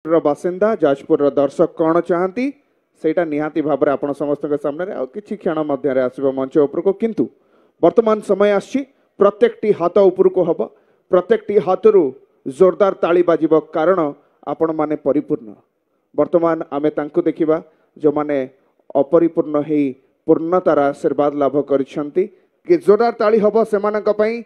बासिंदा जाजपुर दर्शक कौन चाहती सेटा निहाती भाव में आपण समस्त के सामने आ किछि क्षण मध्य आसब मंच उपर को किंतु वर्तमान समय आछि प्रत्येकटी हाथ उपर को हब प्रत्येकटी हाथरू जोरदार ताली बाजिब कारण आपण माने परिपूर्ण वर्तमान आमे तांको देखिबा जो माने अपरिपूर्ण हेई पूर्णतार आशीर्वाद लाभ करिसंती कि जोरदार ताली हब सेमानक पई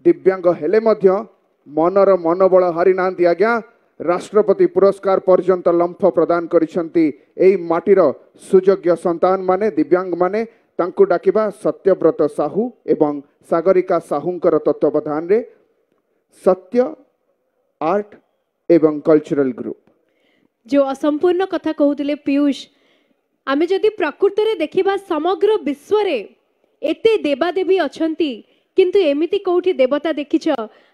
दिव्यांग हेले मध्य मनर मनोबल हारि नांती आज्ञा राष्ट्रपति पुरस्कार पर्यंत लंफ प्रदान करिसंती एई माटीर सुयोग्य संतान माने दिव्यांग माने तांको डाकिबा सत्यव्रत साहू एवं सागरिका साहूंकर तत्वावधान रे सत्य आर्ट एवं कल्चरल ग्रुप जो असंपूर्ण कथा कहूतिले पीयूष आमे जदि प्रकृति रे देखिबा समग्र विश्व रे एते देवादेवी अछंती किंतु एमिति कोठी देवता देखिछ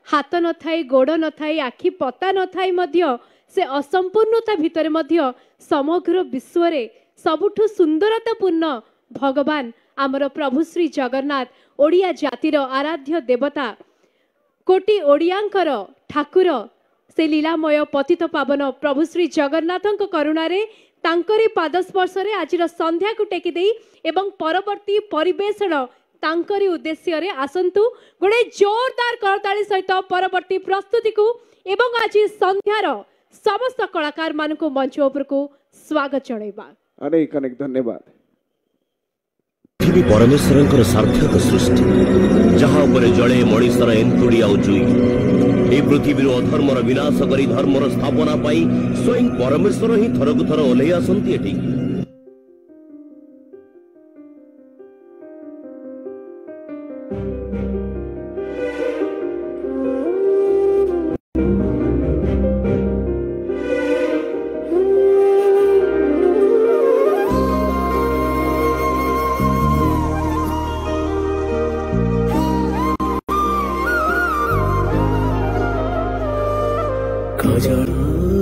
हाथ न थाई गोड़ न थाई आखि पता न थाई मध्य से असंपूर्णता भितर मध्य समग्र विश्व रे सबुठु सुंदरतापूर्ण भगवान आमर प्रभु श्री जगन्नाथ ओडिया जातिर आराध्य देवता कोटि ओडियांकर ठाकुर से लीलामय पतित पावन प्रभु श्री जगन्नाथଙ୍କ करुणारे तांकरी पादस्पर्श रे आजिर संध्या को टेकी देई एवं परवर्ती परिवेषण तांकरी उद्देश्य रे आसंतु गोटे जोरदार करताली सहित परवर्ती प्रस्तुति को एवं आज संध्यार समस्त कलाकार मानकु मंच उपर को स्वागत जणाइबा। अनेक अनेक धन्यवाद। पृथ्वी परमेश्वरंकर सार्थक सृष्टि जहाँ उपरे जड़े मणिषर एंतुड़ी आउ जुई ए पृथ्वी अधर्मर विनाश करी धर्मर स्थापना पाई स्वयं परमेश्वर ही थरकु थर ओल्है आसंती एठी।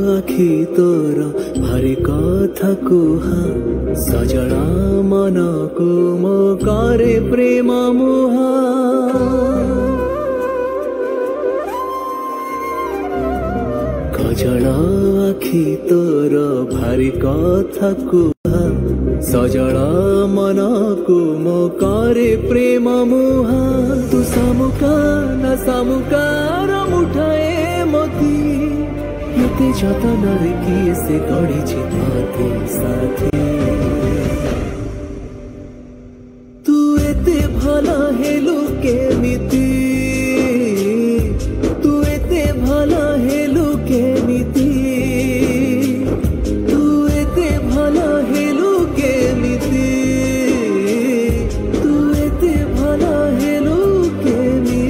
आखि तोर भारी कथा कुहा सजड़ा मन को मो करे प्रेम मुहा खजड़ा आखि तोर भारी कथा कुहा सजड़ा मन को मो करे प्रेम मुहा तू सामुका न सामुकार मुठाए मती यते जतन रे किए से गड़ी चिताते साथी तू एते भला हेलु केमिति तू एते भला हेलु केमिति तू एते भला हेलु केमिति तू एते भला हेलु केमिति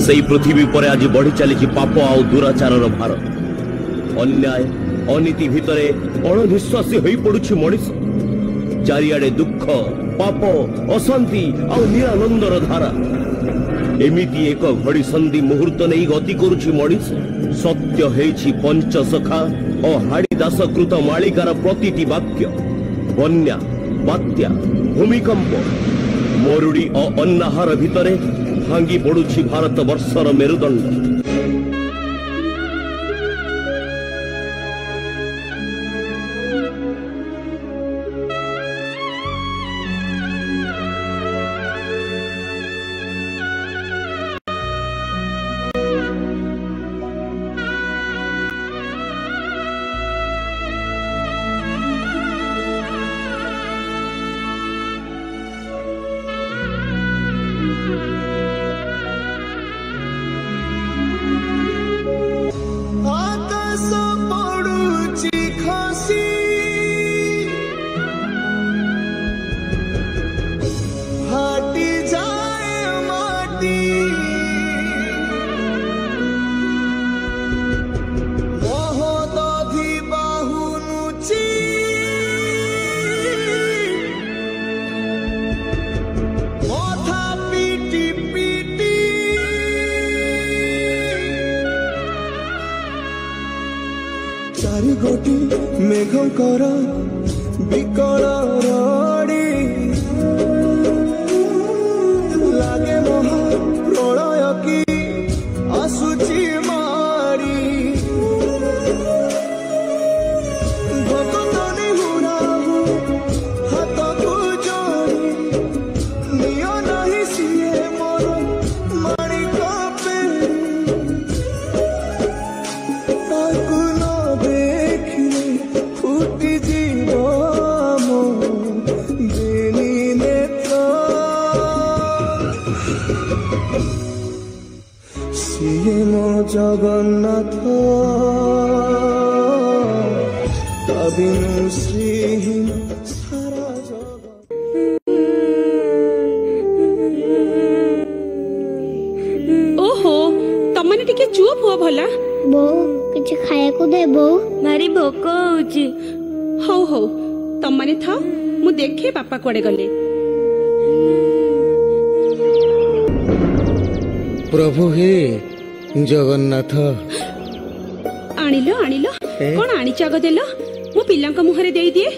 सेई पृथ्वी पर आज बढ़ी चली पाप आउ दुराचार भार अन्याय अनीति भितरे अणनिश्वासी होई पड़ुछि मनीष चारिआडे दुख पाप अशांति आउ निरानंदर धारा एमिति एक घड़ी संधि मुहूर्त नहीं गति करुछि मनीष सत्य हेछि पंचसखा और हाड़ीदास कृत मालिकार प्रतिटी वाक्य बन्या बात्या भूमिकंप मरुड़ी और अन्नाहार भितरे भांगी पड़ुछि भारत वर्षर मेरुदंड। ସିଂହଙ୍କର ବିକଳ ରଡ଼ି ଲାଗେ ମହା ପ୍ରଳୟ କି ଆସୁଛି ମାଡ଼ି ଭଗତନି ହୁରାବୁ ହାତକୁ ଯୋଡ଼ି ନିଅ ନାହିଁ ସିଏ ମୋର ମାଣିକ ପେଡ଼ି ତାକୁ ନ ଦେଖିଲେ ଫୁଟି ଯିବ ମୋ ବେନି ନେତ୍ର ସିଏ ମୋ ଜଗନ୍ନାଥ ତା ବିନୁ ଶ୍ରୀହୀନ ସାରା ଜଗତ ओहो तमने टिके चुप हुआ भला ବୋଉ କିଛି ଖାଇବାକୁ ଦେ ବୋଉ भारी भोक होउची हौ हौ तमने थाओ मु देखे बापा कुआडे गले प्रभु हे जगन्नाथ आनिलो आनिलो कोन आनी चाग देलो मु पिल्लांका मुहरे देई दिए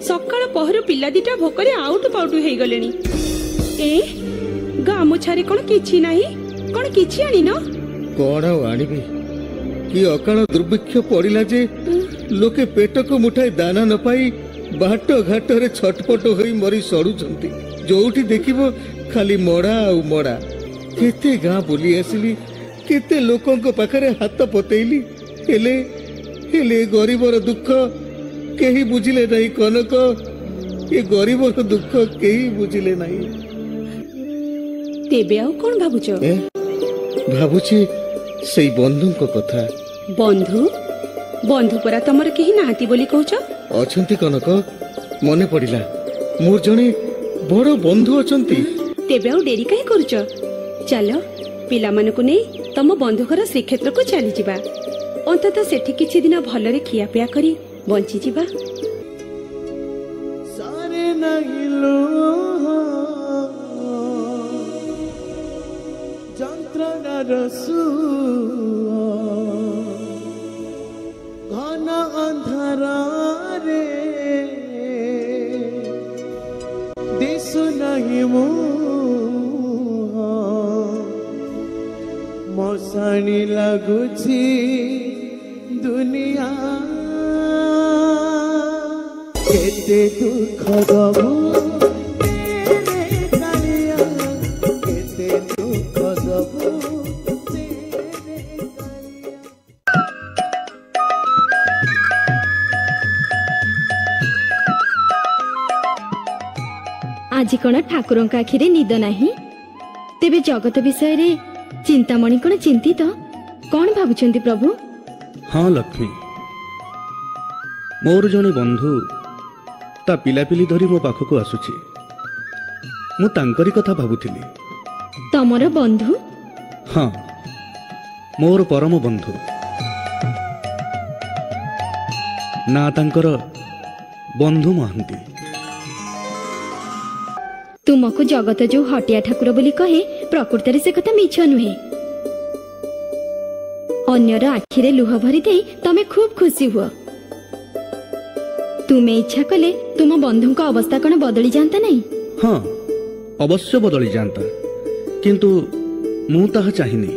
सकाळ पहरु पिल्ला दिटा भोकरे आउट पाउट हेई गलेनी ए गामो छारे कोन किछि नाही कोन किछि आनिनो कौन आनिबी कि अकाल दुर्भिक्ष पड़िला जे लोके पेट को मुठाई दाना न पाई बाट घाट रे छटपट होई मरी सड़ुचंती जोठी देखिबो खाली मड़ा आ मड़ा केते गां बुली आसिली केते लोकों को पाखरे हाथ पतेइली हेले हेले गरीबर दुख केही बुझिले नहीं कनक ये गरीबर दुख केही बुझिले नहीं तेबे आउ कोन भाबुचो भाबुची सेई बंधु को कथा बंधु बंधु परा तमर केही नाहाती बोली कहउचो अछंती कनक मने पड़िला मोर जने बड़ बंधु अछंती तेबे आउ डेरी काहे करूचो चलो पिला मानकु नै तम बंधु घर श्रीक्षेत्र को चली जिबा अंतत सेठी किछि दिन भलरे खिया पिया करी बंची जिबा सारे नहीं लो যন্ত্রণা রসু ঘন অন্ধারে দিশু নাহি মশানি লাগুছি দুনিয়া কেতে দুঃখ দবু आज कौन ठाकुर आखिरे निद नहीं तेबे जगत विषय रे चिंतामणि कौन चिंतित कौन भाबुचंती प्रभु हाँ लक्ष्मी मोर जने बंधु ता पिलापिली धरी मो पाखक आसुची मु तांकरी कथा भाबुथिली तमर बंधु हाँ मोर परम बंधु ना तांकर बंधु महांती तुमको जगत जो हटिया ठाकुर बोली कहे प्रकृत से कथा मिछ नुहे अन्यर आखिरे लुह भरी दे तमे खूब खुशी हुआ तुम्हें इच्छा कले तुम बंधु का अवस्था कौन बदली जानता नहीं हाँ अवश्य बदली जानता किंतु मु ताहा चाहिनी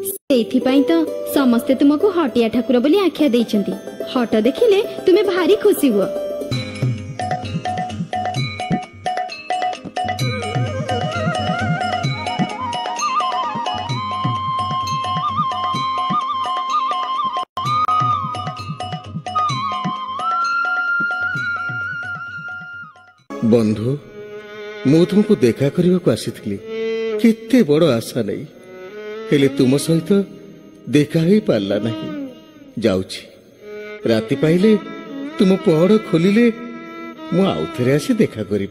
सेइथिपाई तो समस्ते तुमको हटिया ठाकुर बोली आख्या देइचंती हट देखिले तुम्हें भारी खुशी हुआ बंधु मु तुमको देखा करने को आसी केते बड़ आशा नहीं हेले तुम सहित देखा ही पारला नहीं जाउछि राति पाइले तुम पहड़ खोलिले मु आउ थे आसी देखा करी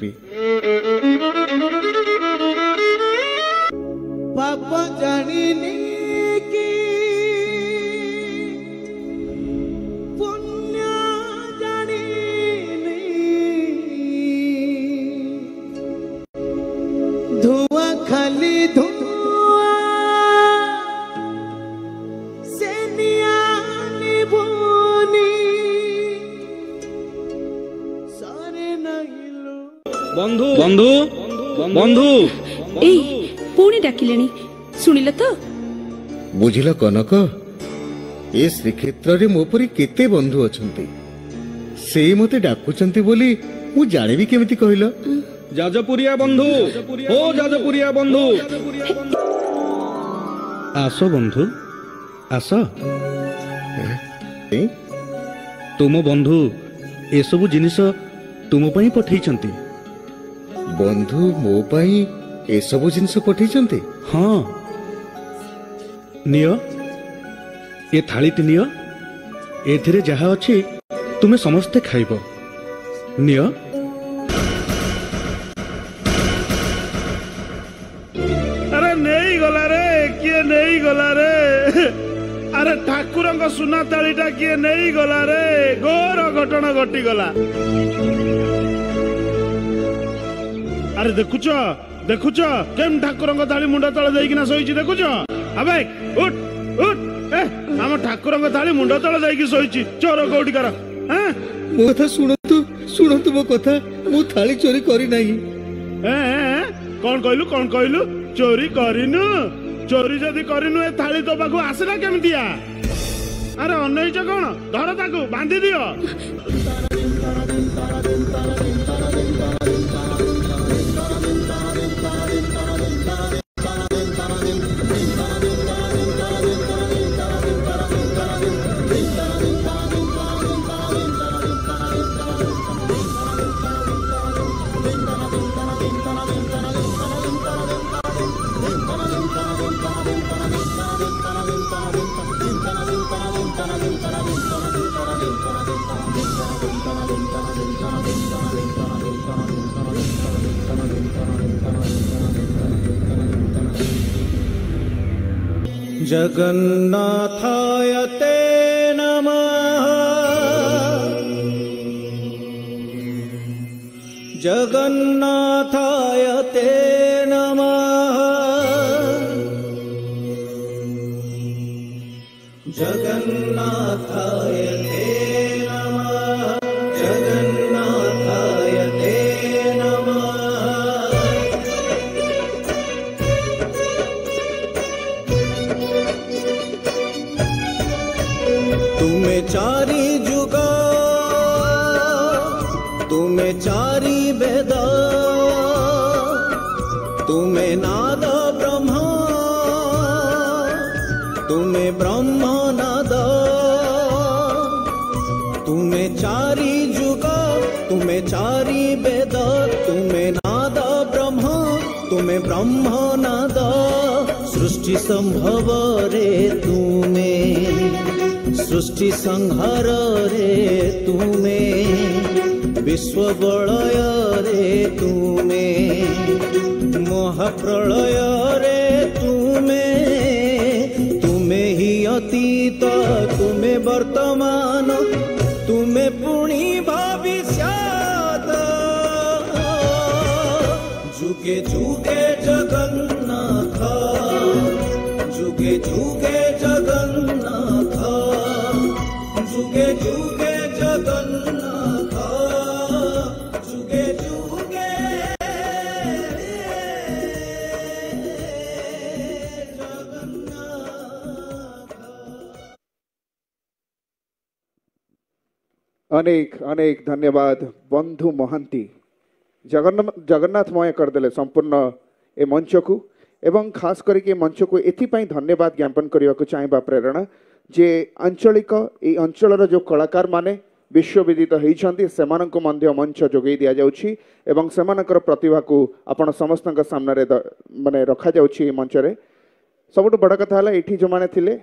पापा जानिनी की पुण्य जानिनी धुआं खाली धुआं से निया निभुनी ବନ୍ଧୁ ଏଇ ପୁଣି ଡାକିଲେଣି ଶୁଣିଲ ତ? ବୁଝିଲ କନକ, ଏ ଶ୍ରୀକ୍ଷେତ୍ରରେ ମୋ ପରି କେତେ ବନ୍ଧୁ ଅଛନ୍ତି, ସେଇ ମତେ ଡାକୁଛନ୍ତି ବୋଲି ମୁଁ ଜାଣିବି କେମିତି କହିଲ? ଯାଜପୁରିଆ ବନ୍ଧୁ, ଓ ଯାଜପୁରିଆ ବନ୍ଧୁ, ଆସ ବନ୍ଧୁ ଆସ। ତୁମ ବନ୍ଧୁ ଏସବୁ ଜିନିଷ ତୁମ ପାଇଁ ପଠେଇଛନ୍ତି। ବନ୍ଧୁ ମୋ ପାଇଁ ଏସବୁ ଜିନିଷ ପଠେଇଛନ୍ତି? ହଁ, ନିଅ ଏ ଥାଳିଟି ନିଅ, ଏଥିରେ ଯାହା ଅଛି ତୁମେ ସମସ୍ତେ ଖାଇବ। ନିଅ। ଆରେ ନେଇଗଲା ରେ, କିଏ ନେଇଗଲା ରେ? ଆରେ ଠାକୁରଙ୍କ ସୁନା ତାଳିଟା କିଏ ନେଇଗଲା ରେ? ଘୋର ଘଟଣା ଘଟିଗଲା। ଆରେ ଦେଖୁଛ ଦେଖୁଛ କେମ ଠାକୁରଙ୍କ ଥାଳି ମୁଣ୍ଡ ତଳେ ଦେଇକିନା ଶୋଇଛି, ଦେଖୁଛ? ଆବେ ଉଠ ଉଠ, ଆମ ଠାକୁରଙ୍କ ଥାଳି ମୁଣ୍ଡ ତଳେ ଦେଇକି ଶୋଇଛି। ଚୋର କୋଉଠିକାର? ମୋ କଥା ଶୁଣନ୍ତୁ, ଶୁଣନ୍ତୁ ମୋ କଥା, ମୁଁ ଥାଳି ଚୋରି କରିନାହିଁ। କଣ କହିଲୁ, କଣ କହିଲୁ? ଚୋରି କରିନୁ? ଚୋରି ଯଦି କରିନୁ ଏ ଥାଳି ତୋ ପାଖକୁ ଆସିଲା କେମିତିଆ? ଆରେ ଅନେଇଛ କଣ? ଧର ତାକୁ ବାନ୍ଧି ଦିଅ। जगन्नाथाय ते नमः, जगन्नाथाय ते नमः, जगन्नाथाय ते नमः, जगन्नाथाय ते नमः। तुम्हें चारि जुग, तुम्हें चारि वेद, तुम्हें नाद ब्रह्म, तुम्हें ब्रह्म नाद, तुम्हें चारि जुग, तुम्हें चारि वेद, तुम्हें नाद ब्रह्म, तुम्हें ब्रह्म नाद। सृष्टि संभव रे तुम्हें, सृष्टि संहार रे तुम्हें, विश्व बलय रे तुम्हें, महाप्रलय रे तुम्हें, तुम्हें ही अतीत, तुम्हें वर्तमान, तुम्हें पुणी भविष्यत। जुगे जुगे जगन्नाथ, जुगे जुगे जगन्नाथ, जुगे जुगे जगन्नाथ, जुगे जुगे जगन्नाथ। अनेक अनेक धन्यवाद बंधु महांती। जगन्नाथमय करदेले संपूर्ण ए मंच को, एवं खास करके मंच को एथिपाई धन्यवाद ज्ञापन करने को चाहबा प्रेरणा जे आंचलिक ए अंचलर जो कलाकार माने विश्वविदित होइछन्ति सेमानंको मध्य मंच जोगई दिया जाउछि एवं सेमानकर प्रतिभा को आपण समस्तक सामने रे माने रखा जाउछि मंच रे। सबुठ बड़ कथा हला एठी जो माने थिले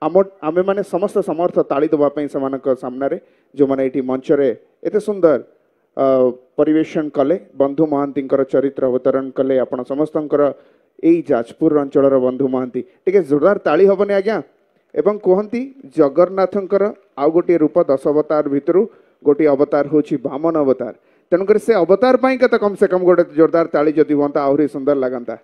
आमे माने समस्त समर्थ ताली दबा पई सेमानक सामने रे जो माने एठी मंच रे एते सुंदर परिवेशन कले, बंधु महांतींकर चरित्र अवतरण कले। आपण समस्तंकर एई जाजपुर अंचलर बंधु महांती टिके जोरदार ताली हबने आज्ञा। एवं कहती जगन्नाथंकर आउ गोटे रूप 10 अवतार भितरु गोटे अवतार होची वामन अवतार। तेणुकर से अवतार पाई कम से कम गोटे जोरदार ताली जदि हुआ आहरी सुंदर लगता।